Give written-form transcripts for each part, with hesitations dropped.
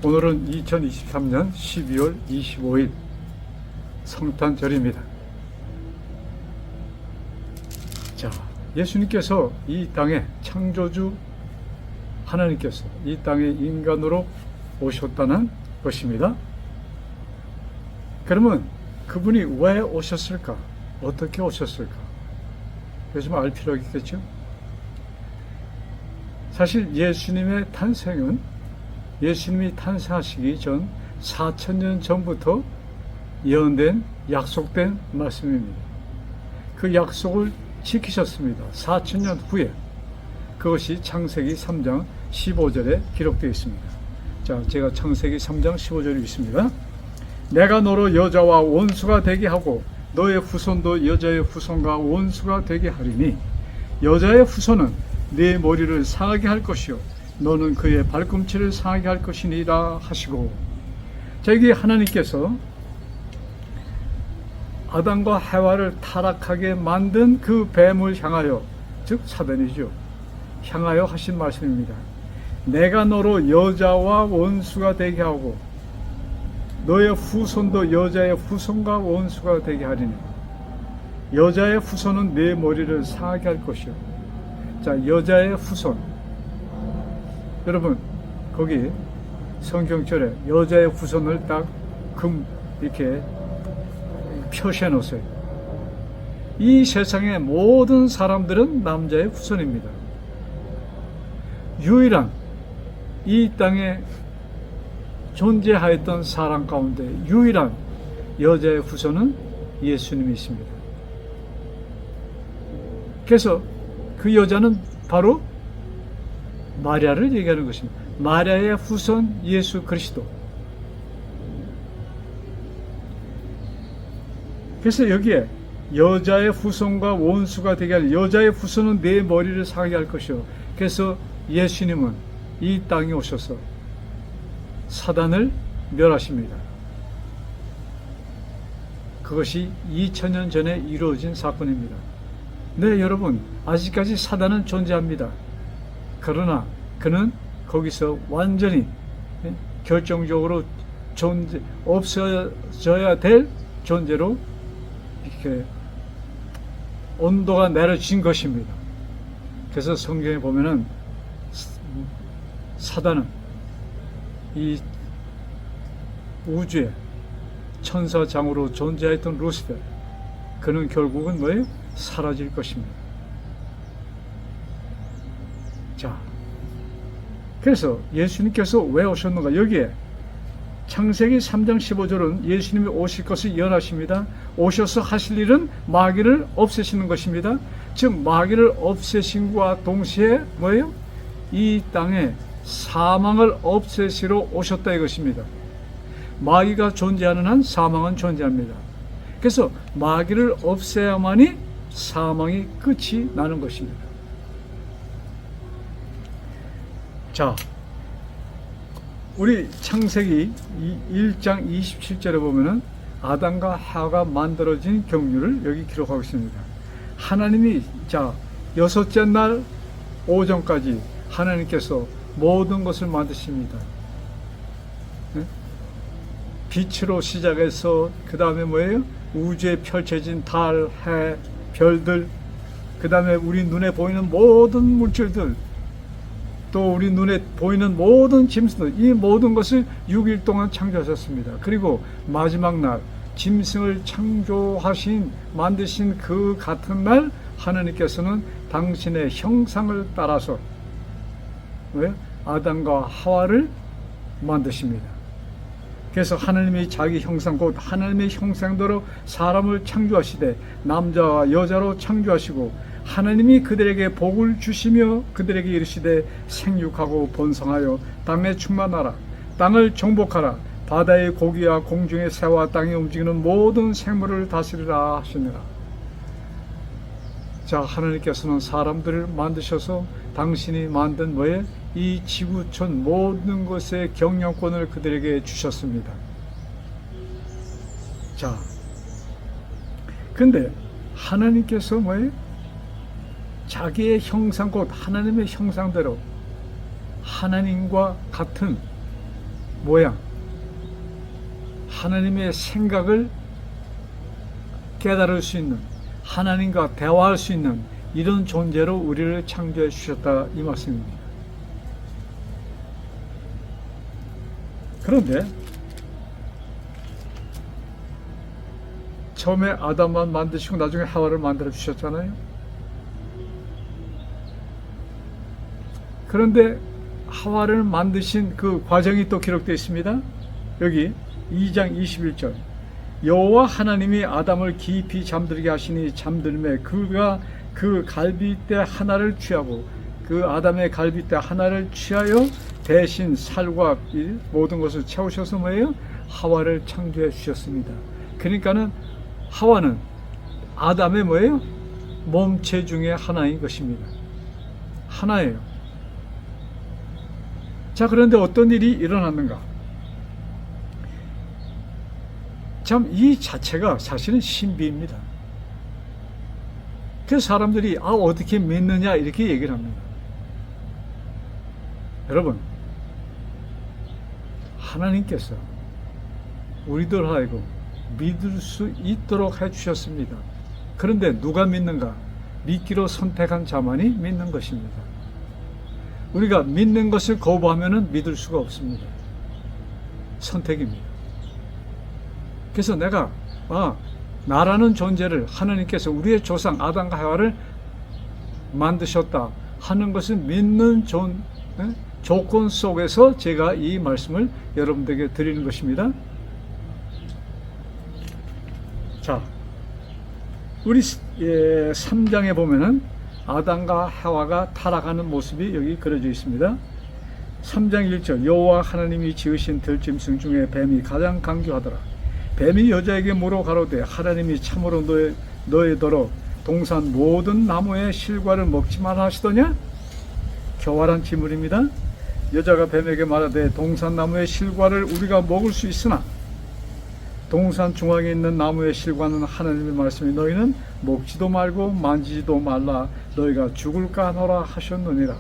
오늘은 2023년 12월 25일 성탄절입니다. 자, 예수님께서 이 땅에 창조주 하나님께서 이 땅에 인간으로 오셨다는 것입니다. 그러면 그분이 왜 오셨을까? 어떻게 오셨을까? 요즘 알 필요가 있겠죠? 사실 예수님의 탄생은 예수님이 탄생하시기 전 4,000년 전부터 예언된 약속된 말씀입니다. 그 약속을 지키셨습니다. 4,000년 후에 그것이 창세기 3장 15절에 기록되어 있습니다. 자, 제가 창세기 3장 15절을 읽습니다. 내가 너로 여자와 원수가 되게 하고 너의 후손도 여자의 후손과 원수가 되게 하리니 여자의 후손은 네 머리를 상하게 할 것이요 너는 그의 발꿈치를 상하게 할 것이니라 하시고, 자, 여기 하나님께서 아담과 해와를 타락하게 만든 그 뱀을 향하여, 즉 사단이죠, 향하여 하신 말씀입니다. 내가 너로 여자와 원수가 되게 하고 너의 후손도 여자의 후손과 원수가 되게 하리니 여자의 후손은 네 머리를 상하게 할 것이요. 자, 여자의 후손, 여러분 거기 성경절에 여자의 후손을 딱 이렇게 표시해 놓으세요. 이 세상의 모든 사람들은 남자의 후손입니다. 유일한 이 땅에 존재하였던 사람 가운데 유일한 여자의 후손은 예수님이십니다. 그래서 그 여자는 바로 마리아를 얘기하는 것입니다. 마리아의 후손 예수 그리스도. 그래서 여기에 여자의 후손과 원수가 되게 할, 여자의 후손은 내 머리를 상하게 할 것이요. 그래서 예수님은 이 땅에 오셔서 사단을 멸하십니다. 그것이 2000년 전에 이루어진 사건입니다. 네, 여러분, 아직까지 사단은 존재합니다. 그러나 그는 거기서 완전히 결정적으로 없어져야 될 존재로 이렇게 온도가 내려진 것입니다. 그래서 성경에 보면은 사단은 이 우주에 천사장으로 존재했던 루시페, 그는 결국은 뭐예요? 사라질 것입니다. 자, 그래서 예수님께서 왜 오셨는가? 여기에 창세기 3장 15절은 예수님이 오실 것을 예언하십니다. 오셔서 하실 일은 마귀를 없애시는 것입니다. 즉 마귀를 없애신과 동시에 뭐예요? 이 땅에 사망을 없애시러 오셨다 이것입니다. 마귀가 존재하는 한 사망은 존재합니다. 그래서 마귀를 없애야만이 사망이 끝이 나는 것입니다. 자, 우리 창세기 1장 27절에 보면은 아담과 하와가 만들어진 경륜을 여기 기록하고 있습니다. 하나님이, 자, 여섯째 날 오전까지 하나님께서 모든 것을 만드십니다. 네? 빛으로 시작해서 그 다음에 뭐예요? 우주에 펼쳐진 달, 해, 별들, 그 다음에 우리 눈에 보이는 모든 물질들, 또 우리 눈에 보이는 모든 짐승들, 이 모든 것을 6일 동안 창조하셨습니다. 그리고 마지막 날 짐승을 만드신 그 같은 날 하나님께서는 당신의 형상을 따라서 왜? 아담과 하와를 만드십니다. 그래서 하나님이 자기 형상, 곧 하나님의 형상대로 사람을 창조하시되 남자와 여자로 창조하시고 하나님이 그들에게 복을 주시며 그들에게 이르시되 생육하고 번성하여 땅에 충만하라, 땅을 정복하라, 바다의 고기와 공중의 새와 땅에 움직이는 모든 생물을 다스리라 하시니라. 자, 하나님께서는 사람들을 만드셔서 당신이 만든 뭐에 이 지구촌 모든 것의 경영권을 그들에게 주셨습니다. 자, 근데 하나님께서 뭐예요? 자기의 형상, 곧 하나님의 형상대로 하나님과 같은 뭐야? 하나님의 생각을 깨달을 수 있는, 하나님과 대화할 수 있는 이런 존재로 우리를 창조해 주셨다, 이 말씀입니다. 그런데 처음에 아담만 만드시고 나중에 하와를 만들어 주셨잖아요. 그런데 하와를 만드신 그 과정이 또 기록되어 있습니다. 여기 2장 21절, 여호와 하나님이 아담을 깊이 잠들게 하시니 잠들매 그가 그 갈빗대 하나를 취하고 그 아담의 갈빗대 하나를 취하여 대신 살과 bil 모든 것을 채우셔서 뭐예요? 하와를 창조해 주셨습니다. 그러니까는 하와는 아담의 뭐예요? 몸체 중에 하나인 것입니다. 하나예요. 자, 그런데 어떤 일이 일어났는가? 참, 이 자체가 사실은 신비입니다. 그래서 사람들이 어떻게 믿느냐 이렇게 얘기를 합니다. 여러분, 하나님께서 우리들 하여금 믿을 수 있도록 해주셨습니다. 그런데 누가 믿는가? 믿기로 선택한 자만이 믿는 것입니다. 우리가 믿는 것을 거부하면 믿을 수가 없습니다. 선택입니다. 그래서 내가 나라는 존재를 하나님께서 우리의 조상 아담과 하와를 만드셨다 하는 것을 믿는 조건 속에서 제가 이 말씀을 여러분들에게 드리는 것입니다. 자, 우리 3장에 보면은 아담과 하와가 타락하는 모습이 여기 그려져 있습니다. 3장 1절, 여호와 하나님이 지으신 들짐승 중에 뱀이 가장 강교하더라. 뱀이 여자에게 물어 가로되 하나님이 참으로 너희더러 동산 모든 나무의 실과를 먹지 말라 하시더냐? 교활한 질문입니다. 여자가 뱀에게 말하되 동산 나무의 실과를 우리가 먹을 수 있으나 동산 중앙에 있는 나무의 실과는 하나님의 말씀이 너희는 먹지도 말고 만지지도 말라 너희가 죽을까 하노라 하셨느니라.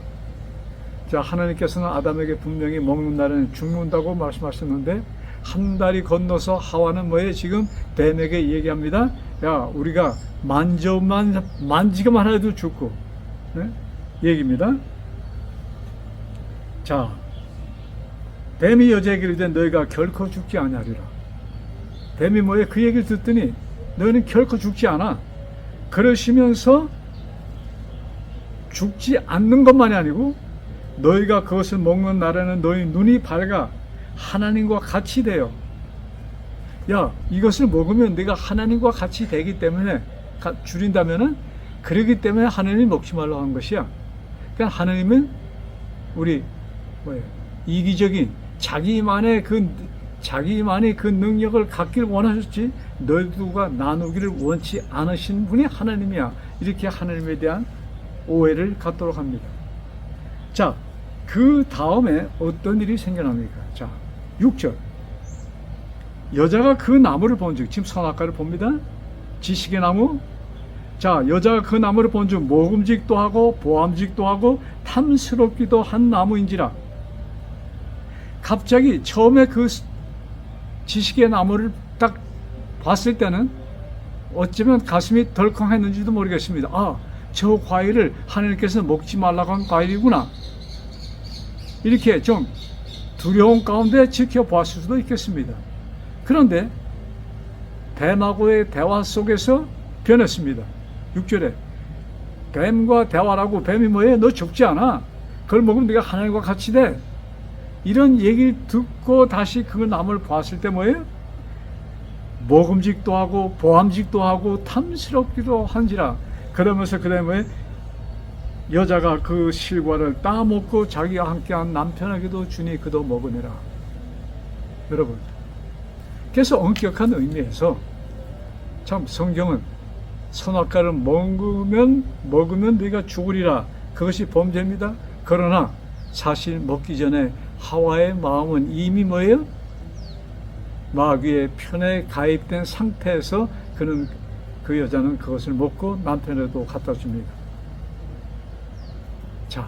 자, 하나님께서는 아담에게 분명히 먹는 날에는 죽는다고 말씀하셨는데 한 달이 건너서 하와는 뭐예요? 지금 뱀에게 얘기합니다. 야, 우리가 만지기만 해도 죽고, 네? 얘기입니다. 자, 뱀이 여자에게 이르되 너희가 결코 죽지 아니하리라. 뱀이 뭐예요? 그 얘기를 듣더니 너희는 결코 죽지 않아. 그러시면서 죽지 않는 것만이 아니고 너희가 그것을 먹는 날에는 너희 눈이 밝아 하나님과 같이 돼요. 야, 이것을 먹으면 네가 하나님과 같이 되기 때문에 줄인다면은 그러기 때문에 하나님이 먹지 말라고 한 것이야. 그러니까 하나님은 우리 이기적인 자기만의 그 능력을 갖기를 원하셨지 너희들과 나누기를 원치 않으신 분이 하나님이야. 이렇게 하나님에 대한 오해를 갖도록 합니다. 자, 그 다음에 어떤 일이 생겨납니까? 자, 6절, 여자가 그 나무를 본즉, 지금 선악과를 봅니다. 지식의 나무. 자, 여자가 그 나무를 본즉 먹음직도 하고 보암직도 하고 탐스럽기도 한 나무인지라. 갑자기 처음에 그 지식의 나무를 딱 봤을 때는 어쩌면 가슴이 덜컹했는지도 모르겠습니다. 저 과일을 하나님께서 먹지 말라고 한 과일이구나. 이렇게 좀 두려움 가운데 지켜보았을 수도 있겠습니다. 그런데 뱀하고의 대화 속에서 변했습니다. 6절에 뱀과 대화라고, 뱀이 뭐예요? 너 죽지 않아. 그걸 먹으면 네가 하나님과 같이 돼. 이런 얘기를 듣고 다시 그 나무를 보았을 때 뭐예요? 먹음직도 하고 보암직도 하고 탐스럽기도 한지라. 그러면서 그 다음에 여자가 그 실과를 따먹고 자기와 함께한 남편에게도 주니 그도 먹으니라. 여러분, 그래서 엄격한 의미에서 참 성경은 선악과를 먹으면 네가 죽으리라, 그것이 범죄입니다. 그러나 사실 먹기 전에 하와의 마음은 이미 뭐예요? 마귀의 편에 가입된 상태에서 그 여자는 그것을 먹고 남편에도 갖다 줍니다. 자,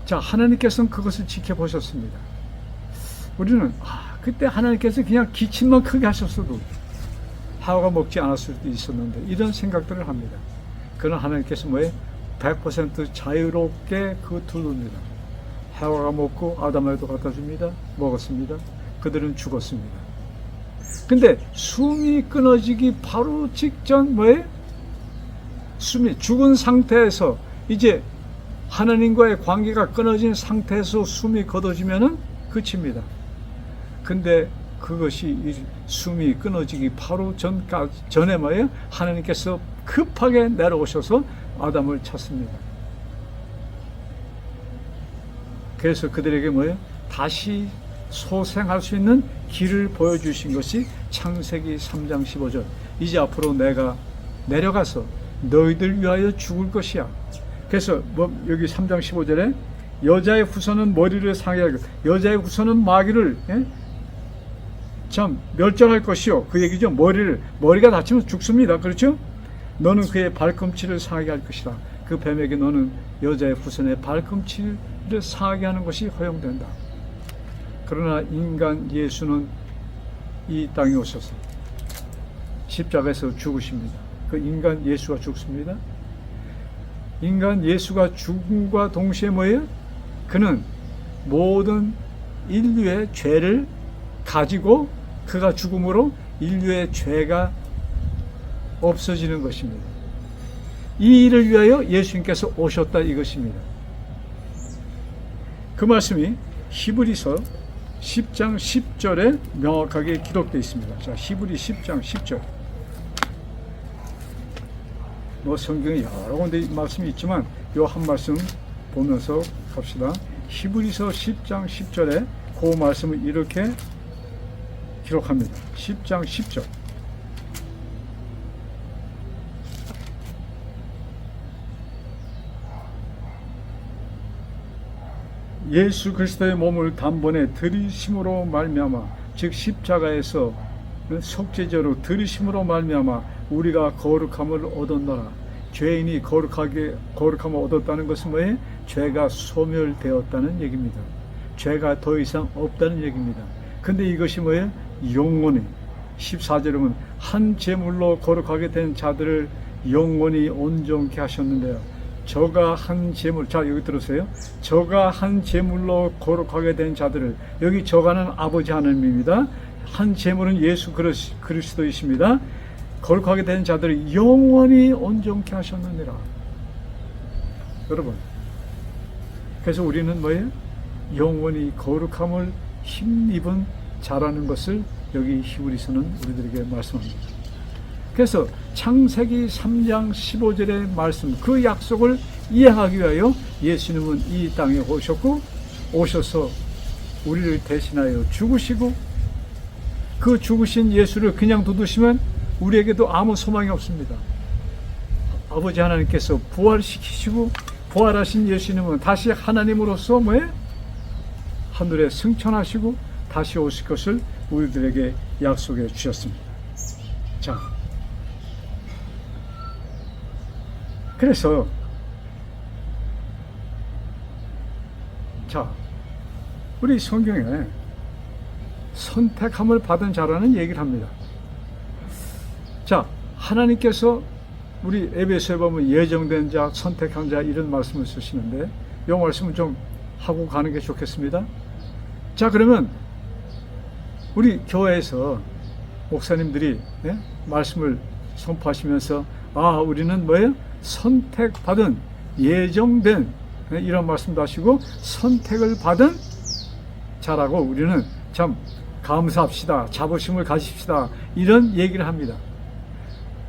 자, 하나님께서는 그것을 지켜보셨습니다. 우리는 그때 하나님께서 그냥 기침만 크게 하셨어도 하와가 먹지 않았을 수도 있었는데, 이런 생각들을 합니다. 그러나 하나님께서 100% 자유롭게 그 두릅니다. 하와가 먹고 아담에도 갖다 줍니다. 먹었습니다. 그들은 죽었습니다. 근데 숨이 끊어지기 바로 직전 숨이 죽은 상태에서, 이제 하나님과의 관계가 끊어진 상태에서 숨이 걷어지면은 끝입니다. 근데 그것이 숨이 끊어지기 바로 전에 하나님께서 급하게 내려오셔서 아담을 찾습니다. 그래서 그들에게 다시 소생할 수 있는 길을 보여주신 것이 창세기 3장 15절. 이제 앞으로 내가 내려가서 너희들 위하여 죽을 것이야. 그래서 여기 3장 15절에 여자의 후손은 머리를 상하게 하고 여자의 후손은 마귀를 참 멸절할 것이요. 그 얘기죠. 머리가 다치면 죽습니다. 그렇죠? 너는 그의 발꿈치를 상하게 할 것이다. 그 뱀에게 너는 여자의 후손의 발꿈치를 상하게 하는 것이 허용된다. 그러나 인간 예수는 이 땅에 오셔서 십자가에서 죽으십니다. 그 인간 예수가 죽습니다. 인간 예수가 죽음과 동시에 그는 모든 인류의 죄를 가지고 그가 죽음으로 인류의 죄가 없어지는 것입니다. 이 일을 위하여 예수님께서 오셨다, 이것입니다. 그 말씀이 히브리서 10장 10절에 명확하게 기록되어 있습니다. 자, 히브리 10장 10절. 성경에 여러 군데 말씀이 있지만 이 한 말씀 보면서 갑시다. 히브리서 10장 10절에 그 말씀을 이렇게 기록합니다. 10장 10절. 예수 그리스도의 몸을 단번에 들이심으로 말미암아, 즉 십자가에서 속죄제로 들이심으로 말미암아 우리가 거룩함을 얻었노라. 죄인이 거룩함을 얻었다는 것은 죄가 소멸되었다는 얘기입니다. 죄가 더 이상 없다는 얘기입니다. 근데 이것이 영원히 14절에 보면 한 제물로 거룩하게 된 자들을 영원히 온전케 하셨는데요. 저가 한 제물, 자 여기 들으세요. 저가 한 제물로 거룩하게 된 자들을, 여기 저가는 아버지 하나님입니다. 한 제물은 예수 그리스도이십니다. 거룩하게 된 자들을 영원히 온전케 하셨느니라. 여러분, 그래서 우리는 영원히 거룩함을 힘입은 자라는 것을 여기 히브리서는 우리들에게 말씀합니다. 그래서 창세기 3장 15절의 말씀, 그 약속을 이해하기 위하여 예수님은 이 땅에 오셔서 우리를 대신하여 죽으시고, 그 죽으신 예수를 그냥 두시면 우리에게도 아무 소망이 없습니다. 아버지 하나님께서 부활시키시고, 부활하신 예수님은 다시 하나님으로서 하늘에 승천하시고 다시 오실 것을 우리들에게 약속해 주셨습니다. 자, 그래서 우리 성경에 선택함을 받은 자라는 얘기를 합니다. 자, 하나님께서 우리 에베소에 보면 예정된 자, 선택한 자, 이런 말씀을 쓰시는데 이 말씀을 좀 하고 가는 게 좋겠습니다. 자, 그러면 우리 교회에서 목사님들이 말씀을 선포하시면서 우리는 선택받은, 예정된, 이런 말씀도 하시고 선택을 받은 자라고 우리는 참 감사합시다, 자부심을 가집시다, 이런 얘기를 합니다.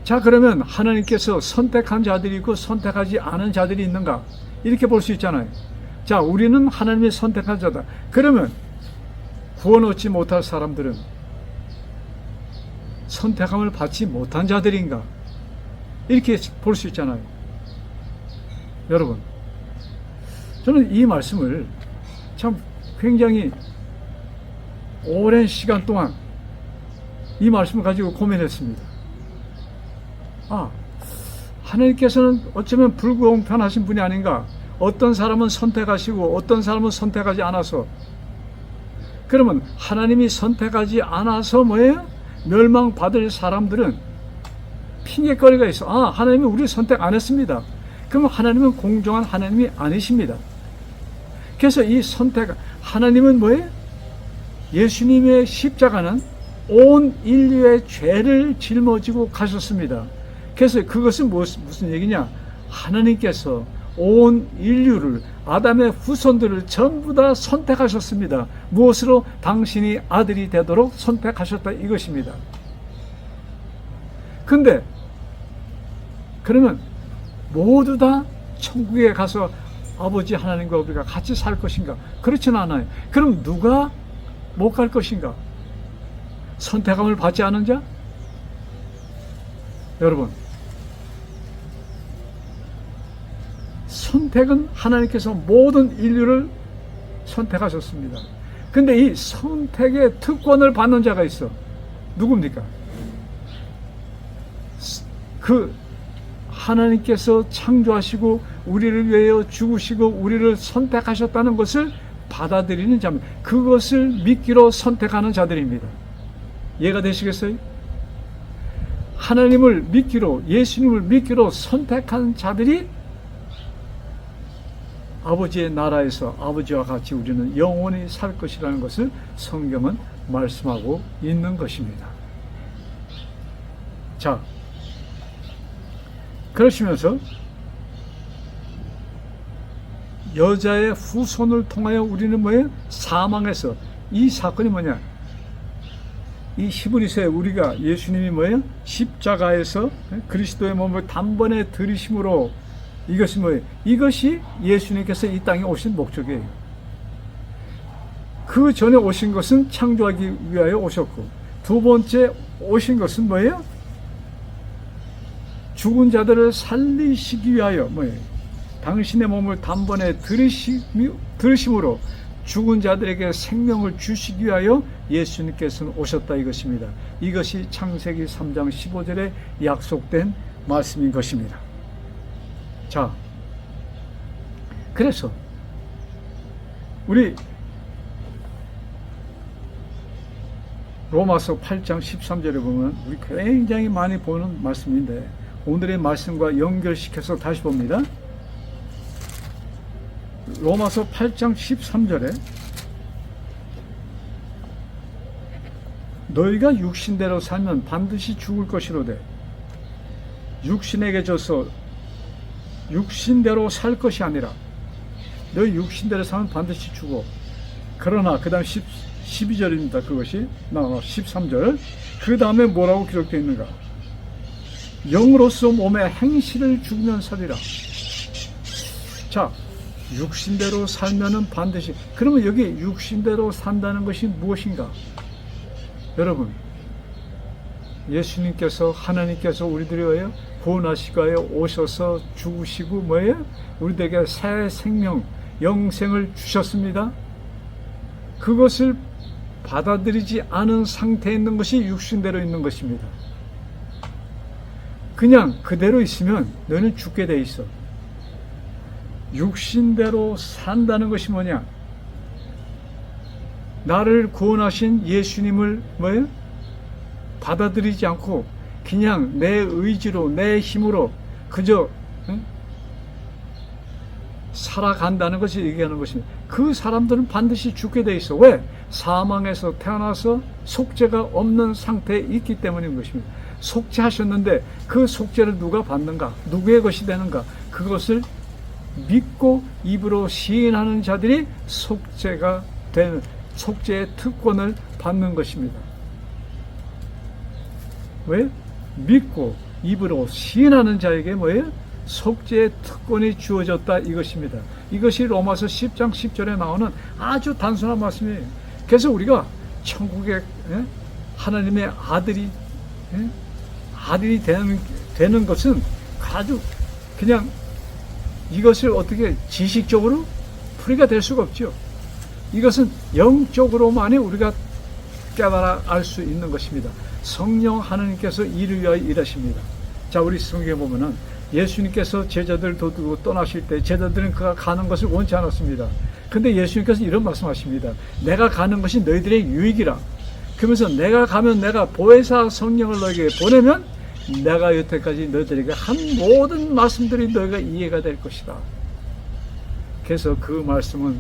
자, 그러면 하나님께서 선택한 자들이 있고 선택하지 않은 자들이 있는가? 이렇게 볼 수 있잖아요. 자, 우리는 하나님의 선택한 자다. 그러면 구원 얻지 못할 사람들은 선택함을 받지 못한 자들인가? 이렇게 볼 수 있잖아요. 여러분, 저는 이 말씀을 참 굉장히 오랜 시간 동안 이 말씀을 가지고 고민했습니다. 하나님께서는 어쩌면 불공평하신 분이 아닌가? 어떤 사람은 선택하시고 어떤 사람은 선택하지 않아서. 그러면 하나님이 선택하지 않아서 뭐예요? 멸망받을 사람들은 핑계거리가 있어. 아, 하나님이 우리를 선택 안 했습니다. 그러면 하나님은 공정한 하나님이 아니십니다. 그래서 이 선택, 하나님은 뭐예요? 예수님의 십자가는 온 인류의 죄를 짊어지고 가셨습니다. 그래서 그것은 무슨 얘기냐? 하나님께서 온 인류를, 아담의 후손들을 전부 다 선택하셨습니다. 무엇으로? 당신이 아들이 되도록 선택하셨다, 이것입니다. 근데 그러면 모두 다 천국에 가서 아버지 하나님과 우리가 같이 살 것인가? 그렇지는 않아요. 그럼 누가 못 갈 것인가? 선택함을 받지 않은 자? 여러분, 선택은 하나님께서 모든 인류를 선택하셨습니다. 근데 이 선택의 특권을 받는 자가 있어. 누굽니까? 그 하나님께서 창조하시고 우리를 위하여 죽으시고 우리를 선택하셨다는 것을 받아들이는 자입니다. 그것을 믿기로 선택하는 자들입니다. 이해가 되시겠어요? 하나님을 믿기로, 예수님을 믿기로 선택한 자들이 아버지의 나라에서 아버지와 같이 우리는 영원히 살 것이라는 것을 성경은 말씀하고 있는 것입니다. 자, 그러시면서 여자의 후손을 통하여 우리는 뭐예요? 사망에서, 이 사건이 뭐냐? 이 히브리서에 우리가 예수님이 뭐예요? 십자가에서 그리스도의 몸을 단번에 들이심으로, 이것이 뭐예요? 이것이 예수님께서 이 땅에 오신 목적이에요. 그 전에 오신 것은 창조하기 위하여 오셨고, 두 번째 오신 것은 뭐예요? 죽은 자들을 살리시기 위하여 뭐예요? 당신의 몸을 단번에 들으심으로 죽은 자들에게 생명을 주시기 위하여 예수님께서는 오셨다, 이것입니다. 이것이 창세기 3장 15절에 약속된 말씀인 것입니다. 자, 그래서 우리 로마서 8장 13절에 보면 우리 굉장히 많이 보는 말씀인데 오늘의 말씀과 연결시켜서 다시 봅니다. 로마서 8장 13절에 너희가 육신대로 살면 반드시 죽을 것이로되 육신에게 져서 육신대로 살 것이 아니라 너희 육신대로 살면 반드시 죽어. 그러나 그 다음 12절입니다. 그것이 13절 그 다음에 뭐라고 기록되어 있는가? 영으로서 몸의 행실을 죽이면 살리라. 자, 육신대로 살면은 반드시, 그러면 여기 육신대로 산다는 것이 무엇인가? 여러분, 예수님께서, 하나님께서 우리들이 왜요? 구원하시기 위하여 오셔서 죽으시고 뭐예요? 우리들에게 새 생명, 영생을 주셨습니다. 그것을 받아들이지 않은 상태에 있는 것이 육신대로 있는 것입니다. 그냥 그대로 있으면 너는 죽게 돼 있어. 육신대로 산다는 것이 뭐냐? 나를 구원하신 예수님을 뭐예요? 받아들이지 않고 그냥 내 의지로, 내 힘으로 그저 살아간다는 것을 얘기하는 것입니다. 그 사람들은 반드시 죽게 돼 있어. 왜? 사망에서 태어나서 속죄가 없는 상태에 있기 때문인 것입니다. 속죄하셨는데 그 속죄를 누가 받는가? 누구의 것이 되는가? 그것을 믿고 입으로 시인하는 자들이 속죄가 되는, 속죄의 특권을 받는 것입니다. 왜? 믿고 입으로 시인하는 자에게 뭐예요? 속죄의 특권이 주어졌다, 이것입니다. 이것이 로마서 10장 10절에 나오는 아주 단순한 말씀이에요. 그래서 우리가 천국에 하나님의 아들이 되는 것은 아주 그냥 이것을 어떻게 지식적으로 풀이가 될 수가 없죠. 이것은 영적으로만이 우리가 깨달아 알 수 있는 것입니다. 성령 하나님께서 이를 위하여 일하십니다. 자, 우리 성경에 보면은 예수님께서 제자들을 두고 떠나실 때 제자들은 그가 가는 것을 원치 않았습니다. 근데 예수님께서 이런 말씀하십니다. 내가 가는 것이 너희들의 유익이라. 그러면서 내가 가면 내가 보혜사 성령을 너에게 보내면 내가 여태까지 너희들에게 한 모든 말씀들이 너희가 이해가 될 것이다. 그래서 그 말씀은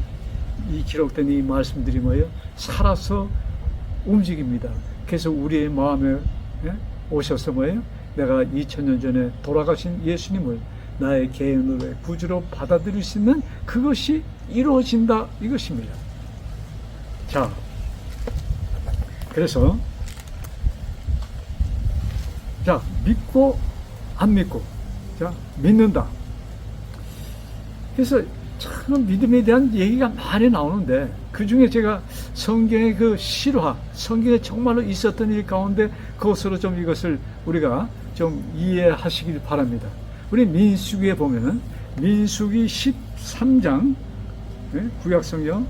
이 기록된 이 말씀들이 뭐예요? 살아서 움직입니다. 그래서 우리의 마음에 오셔서 뭐예요? 내가 2000년 전에 돌아가신 예수님을 나의 개인으로의 구주로 받아들일 수 있는 그것이 이루어진다 이것입니다. 자, 그래서 자, 믿고 안 믿고, 자, 믿는다. 그래서 참 믿음에 대한 얘기가 많이 나오는데 그 중에 제가 성경의 그 실화, 성경에 정말로 있었던 일 가운데 그것으로 좀 이것을 우리가 좀 이해하시길 바랍니다. 우리 민수기에 보면은 민수기 13장, 구약성경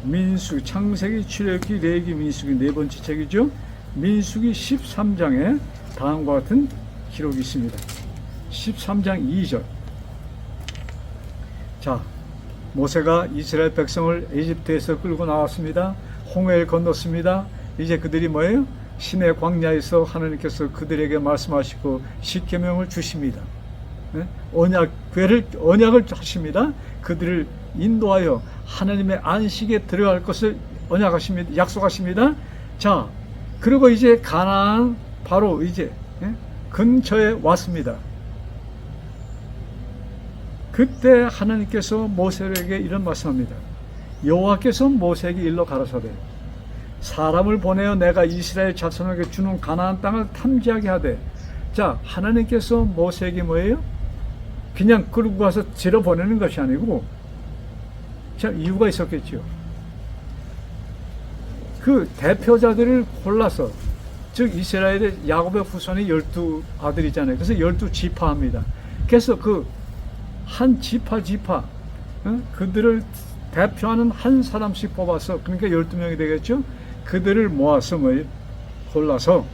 민수기, 창세기, 출애굽기, 레위기, 민수기 네 번째 책이죠. 민수기 13장에 다음과 같은 기록이 있습니다. 13장 2절. 자, 모세가 이스라엘 백성을 에집트에서 끌고 나왔습니다. 홍해를 건넜습니다. 이제 그들이 뭐예요? 시내 광야에서 하나님께서 그들에게 말씀하시고 십계명을 주십니다. 언약을 하십니다. 그들을 인도하여 하나님의 안식에 들어갈 것을 언약하십니다. 약속하십니다. 자, 그리고 이제 가나안 바로 이제 근처에 왔습니다. 그때 하나님께서 모세에게 이런 말씀합니다. 여호와께서 모세에게 일러 가라사대 사람을 보내어 내가 이스라엘 자손에게 주는 가나안 땅을 탐지하게 하되. 자, 하나님께서 모세에게 뭐예요? 그냥 끌고 가서 지러 보내는 것이 아니고, 자, 이유가 있었겠죠. 그 대표자들을 골라서, 즉 이스라엘의 야곱의 후손이 12 아들이잖아요. 그래서 12지파입니다. 그래서 그 한 지파 그들을 대표하는 한 사람씩 뽑아서, 그러니까 12명이 되겠죠. 그들을 모아서 골라서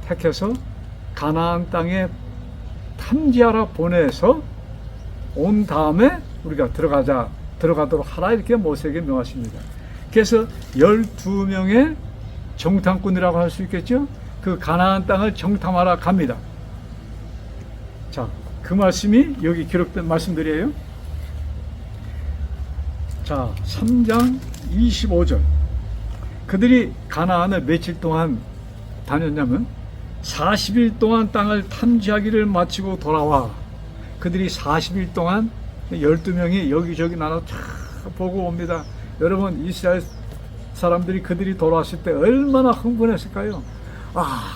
택해서 가나안 땅에 탐지하러 보내서 온 다음에 우리가 들어가도록 하라 이렇게 모세에게 명하십니다. 그래서 12명의 정탐꾼이라고 할 수 있겠죠. 그 가나안 땅을 정탐하러 갑니다. 자, 그 말씀이 여기 기록된 말씀들이에요. 자, 3장 25절. 그들이 가나안을 며칠 동안 다녔냐면 40일 동안 땅을 탐지하기를 마치고 돌아와. 그들이 40일 동안 12명이 여기저기 나눠 쫙 보고 옵니다. 여러분, 이스라엘 사람들이 그들이 돌아왔을 때 얼마나 흥분했을까요?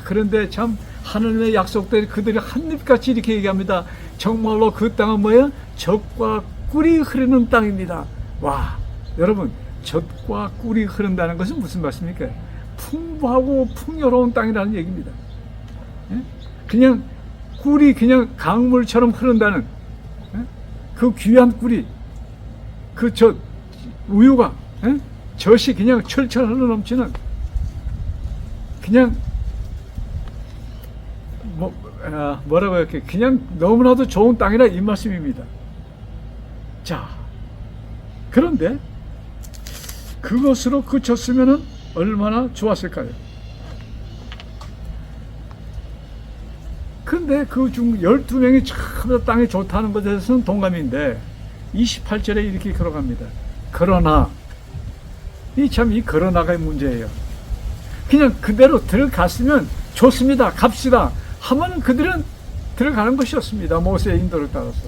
그런데 참 하나님의 약속대로 그들이 한입같이 이렇게 얘기합니다. 정말로 그 땅은 뭐예요? 젖과 꿀이 흐르는 땅입니다. 와, 여러분, 젖과 꿀이 흐른다는 것은 무슨 말씀입니까? 풍부하고 풍요로운 땅이라는 얘기입니다. 그냥 꿀이 그냥 강물처럼 흐른다는, 그 귀한 꿀이, 그 젖, 우유가, 젖이 그냥 철철 흘러넘치는, 그냥 뭐라고 할게, 그냥 너무나도 좋은 땅이라 이 말씀입니다. 자, 그런데 그것으로 그쳤으면 얼마나 좋았을까요? 근데 그 중 12명이 참 땅이 좋다는 것에 대해서는 동감인데 28절에 이렇게 걸어갑니다. 그러나, 이 그러나가 문제예요. 그냥 그대로 들어갔으면 좋습니다, 갑시다 하면 그들은 들어가는 것이었습니다. 모세의 인도를 따라서.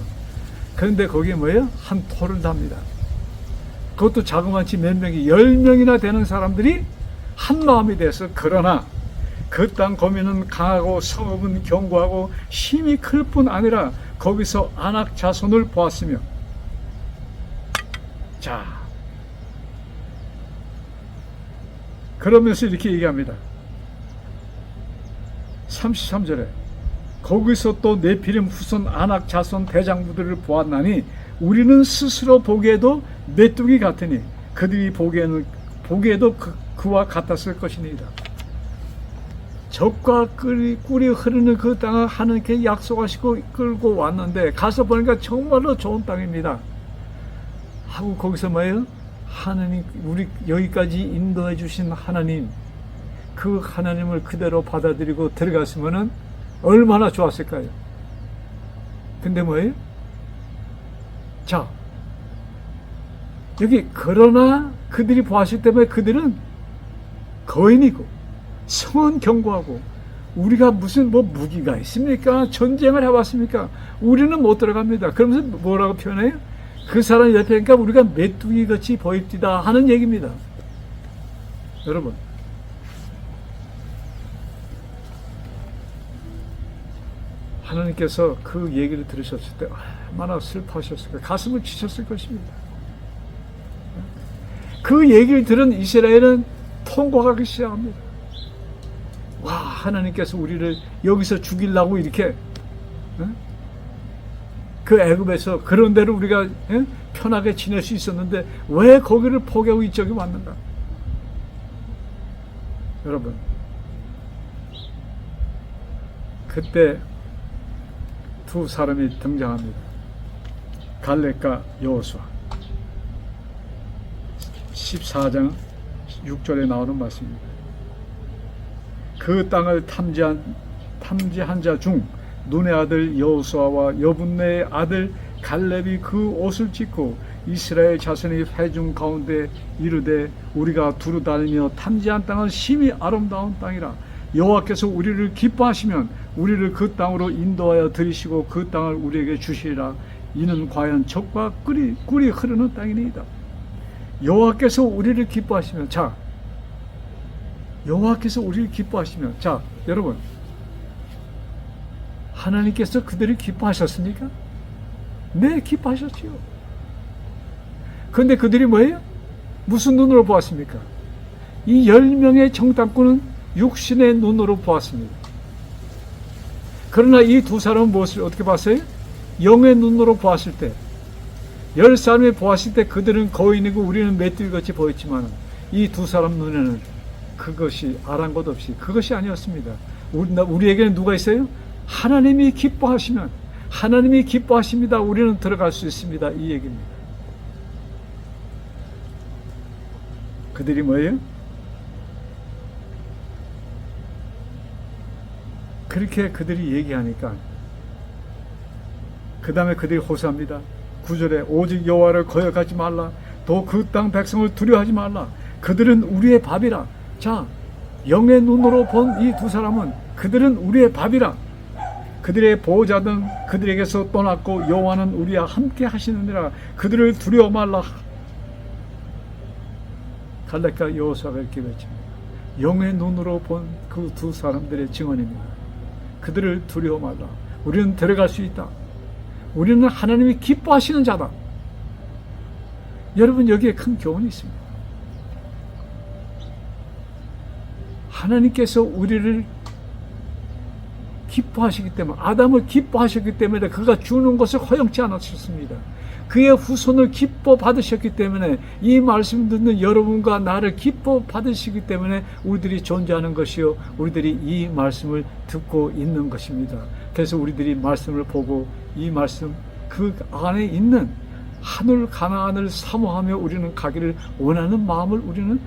그런데 거기에 뭐예요? 한 토를 답니다. 그것도 자그마치 몇 명이 10명이나 되는 사람들이 한 마음이 돼서, 그러나 그 땅 거민은 강하고 성읍은 견고하고 힘이 클 뿐 아니라 거기서 아낙 자손을 보았으며. 자, 그러면서 이렇게 얘기합니다. 33절에 거기서 또 네피림 후손 아낙 자손 대장부들을 보았나니 우리는 스스로 보기에도 메뚜기 같으니 그들이 보기에도 그와 같았을 것이니이다. 젖과 꿀이 흐르는 그 땅을 하나님께 약속하시고 끌고 왔는데 가서 보니까 정말로 좋은 땅입니다. 하고 거기서 뭐예요? 하나님, 우리 여기까지 인도해 주신 하나님, 그 하나님을 그대로 받아들이고 들어갔으면은 얼마나 좋았을까요? 근데 뭐예요? 자, 여기 그러나 그들이 보았을 때문에 그들은 거인이고 성은 견고하고 우리가 무슨 무기가 있습니까? 전쟁을 해봤습니까? 우리는 못 들어갑니다. 그러면서 뭐라고 표현해요? 그 사람 옆에 있으니까 우리가 메뚜기 같이 보입디다 하는 얘기입니다. 여러분, 하나님께서 그 얘기를 들으셨을 때 얼마나 슬퍼하셨을까? 가슴을 치셨을 것입니다. 그 얘기를 들은 이스라엘은 통곡하기 시작합니다. 와, 하나님께서 우리를 여기서 죽이려고 이렇게 그 애굽에서 그런 대로 우리가 편하게 지낼 수 있었는데 왜 거기를 포기하고 이쪽에 왔는가? 여러분, 그때 두 사람이 등장합니다. 갈렙과 여호수아. 14장 6절에 나오는 말씀입니다. 그 땅을 탐지한 자 중 눈의 아들 여호수아와 여분네의 아들 갈렙이 그 옷을 찢고 이스라엘 자손이 회중 가운데 이르되 우리가 두루 다니며 탐지한 땅은 심히 아름다운 땅이라. 여호와께서 우리를 기뻐하시면 우리를 그 땅으로 인도하여 들이시고 그 땅을 우리에게 주시리라. 이는 과연 젖과 꿀이 흐르는 땅이니이다. 여호와께서 우리를 기뻐하시면, 자, 여호와께서 우리를 기뻐하시면, 자, 여러분, 하나님께서 그들을 기뻐하셨습니까? 네, 기뻐하셨지요. 그런데 그들이 뭐예요? 무슨 눈으로 보았습니까? 이 10명의 정탐꾼은 육신의 눈으로 보았습니다. 그러나 이 두 사람은 무엇을 어떻게 봤어요? 영의 눈으로 보았을 때, 10사람이 보았을 때 그들은 거인이고 우리는 메뚜기같이 보였지만 이 두 사람 눈에는 그것이 아랑곳 없이 그것이 아니었습니다. 우리에게는 누가 있어요? 하나님이 기뻐하시면, 하나님이 기뻐하십니다. 우리는 들어갈 수 있습니다. 이 얘기입니다. 그들이 뭐예요? 그렇게 그들이 얘기하니까 그 다음에 그들이 호소합니다. 9절에 오직 여호와를 거역하지 말라. 또 그 땅 백성을 두려워하지 말라. 그들은 우리의 밥이라. 자, 영의 눈으로 본 이 두 사람은 그들은 우리의 밥이라. 그들의 보호자는 그들에게서 떠났고 여호와는 우리와 함께 하시느니라. 그들을 두려워 말라. 갈렙과 여호수아가 이렇게 외칩니다. 영의 눈으로 본 그 두 사람들의 증언입니다. 그들을 두려워 말라. 우리는 들어갈 수 있다. 우리는 하나님이 기뻐하시는 자다. 여러분, 여기에 큰 교훈이 있습니다. 하나님께서 우리를 기뻐하시기 때문에, 아담을 기뻐하셨기 때문에 그가 주는 것을 허용치 않으셨습니다. 그의 후손을 기뻐 받으셨기 때문에, 이 말씀 듣는 여러분과 나를 기뻐 받으시기 때문에 우리들이 존재하는 것이요, 우리들이 이 말씀을 듣고 있는 것입니다. 그래서 우리들이 말씀을 보고 이 말씀 그 안에 있는 하늘 가나안을 사모하며 우리는 가기를 원하는 마음을 우리는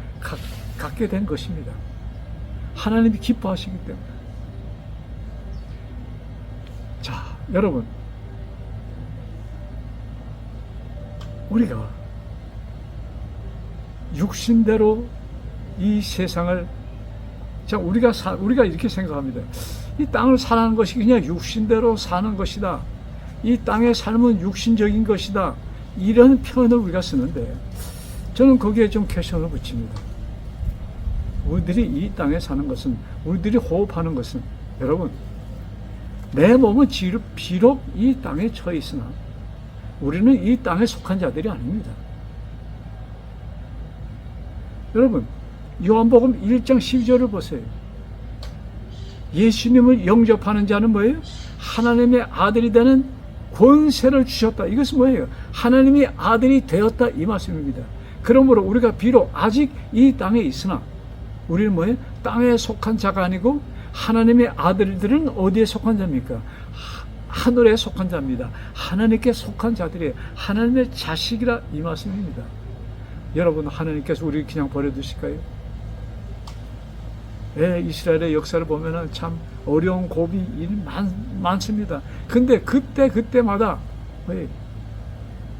갖게 된 것입니다. 하나님이 기뻐하시기 때문에. 자, 여러분, 우리가 육신대로 이 세상을, 자, 우리가 이렇게 생각합니다. 이 땅을 사는 것이 그냥 육신대로 사는 것이다. 이 땅의 삶은 육신적인 것이다. 이런 표현을 우리가 쓰는데, 저는 거기에 좀 퀘션을 붙입니다. 우리들이 이 땅에 사는 것은, 우리들이 호흡하는 것은, 여러분, 내 몸은 비록 이 땅에 처해 있으나 우리는 이 땅에 속한 자들이 아닙니다. 여러분, 요한복음 1장 12절을 보세요. 예수님을 영접하는 자는 뭐예요? 하나님의 아들이 되는 권세를 주셨다. 이것은 뭐예요? 하나님이 아들이 되었다, 이 말씀입니다. 그러므로 우리가 비록 아직 이 땅에 있으나 우리는 뭐예요? 땅에 속한 자가 아니고 하나님의 아들들은 어디에 속한 자입니까? 하늘에 속한 자입니다. 하나님께 속한 자들이 하나님의 자식이라 이 말씀입니다. 여러분, 하나님께서 우리 그냥 버려두실까요? 이스라엘의 역사를 보면은 참 어려운 고비 일이 많습니다. 근데 그때마다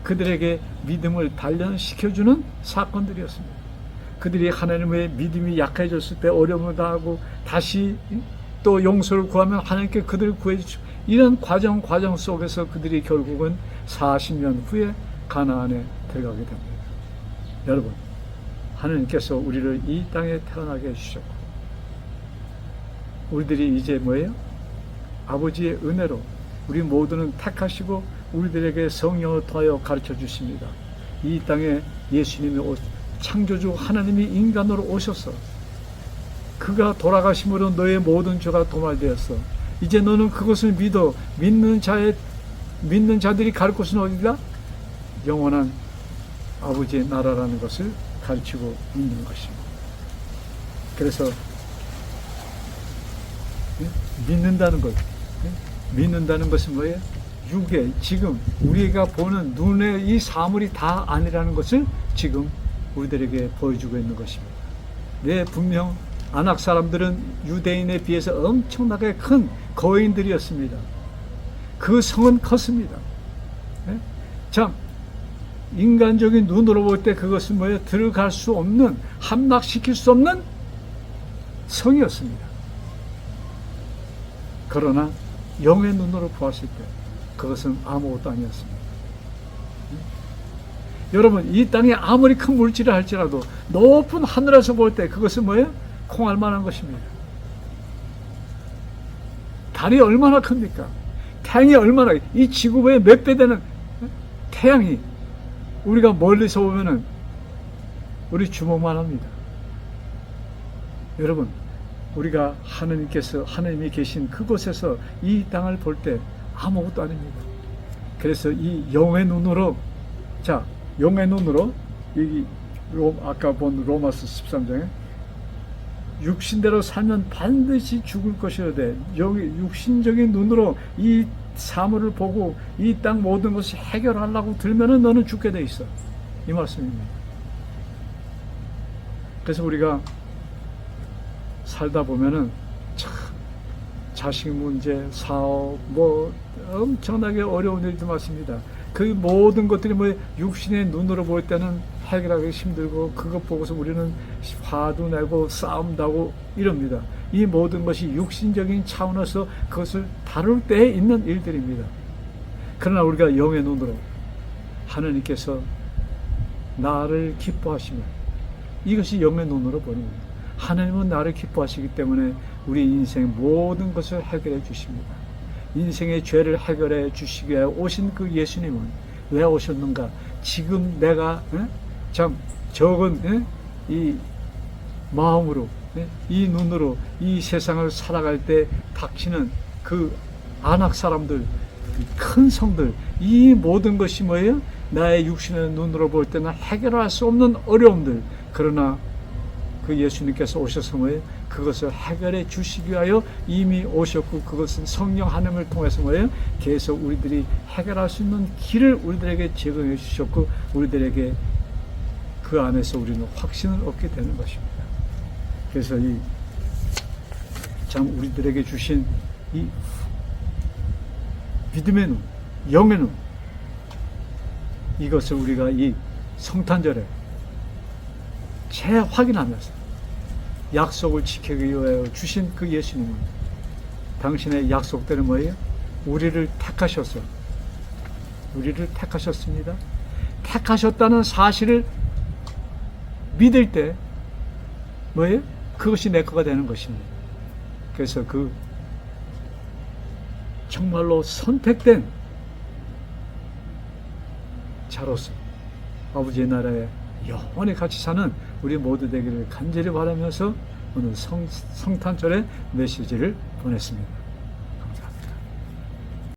그들에게 믿음을 단련시켜주는 사건들이었습니다. 그들이 하나님의 믿음이 약해졌을 때 어려움을 당하고 다시 또 용서를 구하면 하나님께 그들을 구해주시고, 이런 과정 속에서 그들이 결국은 40년 후에 가나안에 들어가게 됩니다. 여러분, 하나님께서 우리를 이 땅에 태어나게 해주셨고, 우리들이 이제 뭐예요? 아버지의 은혜로 우리 모두는 택하시고 우리들에게 성령을 통하여 가르쳐 주십니다. 이 땅에 예수님이 창조주 하나님이 인간으로 오셔서 그가 돌아가심으로 너의 모든 죄가 도말되었어. 이제 너는 그것을 믿어. 믿는 자들이 갈 곳은 어디다? 영원한 아버지의 나라라는 것을 가르치고 있는 것입니다. 그래서 믿는다는 것은 뭐예요? 육에 지금 우리가 보는 눈의 이 사물이 다 아니라는 것을 지금 우리들에게 보여주고 있는 것입니다. 분명 아낙 사람들은 유대인에 비해서 엄청나게 큰 거인들이었습니다. 그 성은 컸습니다. 참, 인간적인 눈으로 볼 때 그것은 뭐예요? 들어갈 수 없는, 함락시킬 수 없는 성이었습니다. 그러나 영의 눈으로 보았을 때 그것은 아무것도 아니었습니다. 여러분, 이 땅에 아무리 큰 물질을 할지라도 높은 하늘에서 볼 때 그것은 뭐예요? 콩알 만한 것입니다. 달이 얼마나 큽니까? 태양이 얼마나, 이 지구보의 몇 배 되는 태양이 우리가 멀리서 보면은 우리 주먹만 합니다. 여러분, 우리가 하나님이 계신 그곳에서 이 땅을 볼 때 아무것도 아닙니다. 그래서 이 영의 눈으로, 여기 아까 본 로마서 13장에 육신대로 살면 반드시 죽을 것이라되, 여기 육신적인 눈으로 이 사물을 보고 이 땅 모든 것을 해결하려고 들면은 너는 죽게 돼 있어. 이 말씀입니다. 그래서 우리가 살다 보면은 참 자식 문제, 사업, 엄청나게 어려운 일도 많습니다. 그 모든 것들이 육신의 눈으로 볼 때는 해결하기 힘들고, 그것 보고서 우리는 화도 내고 싸움도 하고 이럽니다. 이 모든 것이 육신적인 차원에서 그것을 다룰 때에 있는 일들입니다. 그러나 우리가 영의 눈으로 하나님께서 나를 기뻐하시면, 이것이 영의 눈으로 보는 겁니다. 하나님은 나를 기뻐하시기 때문에 우리 인생의 모든 것을 해결해 주십니다. 인생의 죄를 해결해 주시기 위해 오신 그 예수님은 왜 오셨는가? 지금 내가 적은 이 마음으로, 이 눈으로 이 세상을 살아갈 때 닥치는 그 안악 사람들, 큰 성들, 이 모든 것이 뭐예요? 나의 육신의 눈으로 볼 때는 해결할 수 없는 어려움들, 그러나 그 예수님께서 오셔서 뭐예요? 그것을 해결해 주시기 위하여 이미 오셨고, 그것은 성령 하나님을 통해서 뭐예요? 계속 우리들이 해결할 수 있는 길을 우리들에게 제공해 주셨고, 우리들에게 그 안에서 우리는 확신을 얻게 되는 것입니다. 그래서 참 우리들에게 주신 이 믿음의 눈, 영의 눈, 이것을 우리가 이 성탄절에 재확인하면서 약속을 지키기 위하여 주신 그 예수님은 당신의 약속대로 뭐예요? 우리를 택하셨습니다. 택하셨다는 사실을 믿을 때 뭐예요? 그것이 내 거가 되는 것입니다. 그래서 그 정말로 선택된 자로서 아버지의 나라에 영원히 같이 사는 우리 모두 되기를 간절히 바라면서 오늘 성탄절의 메시지를 보냈습니다.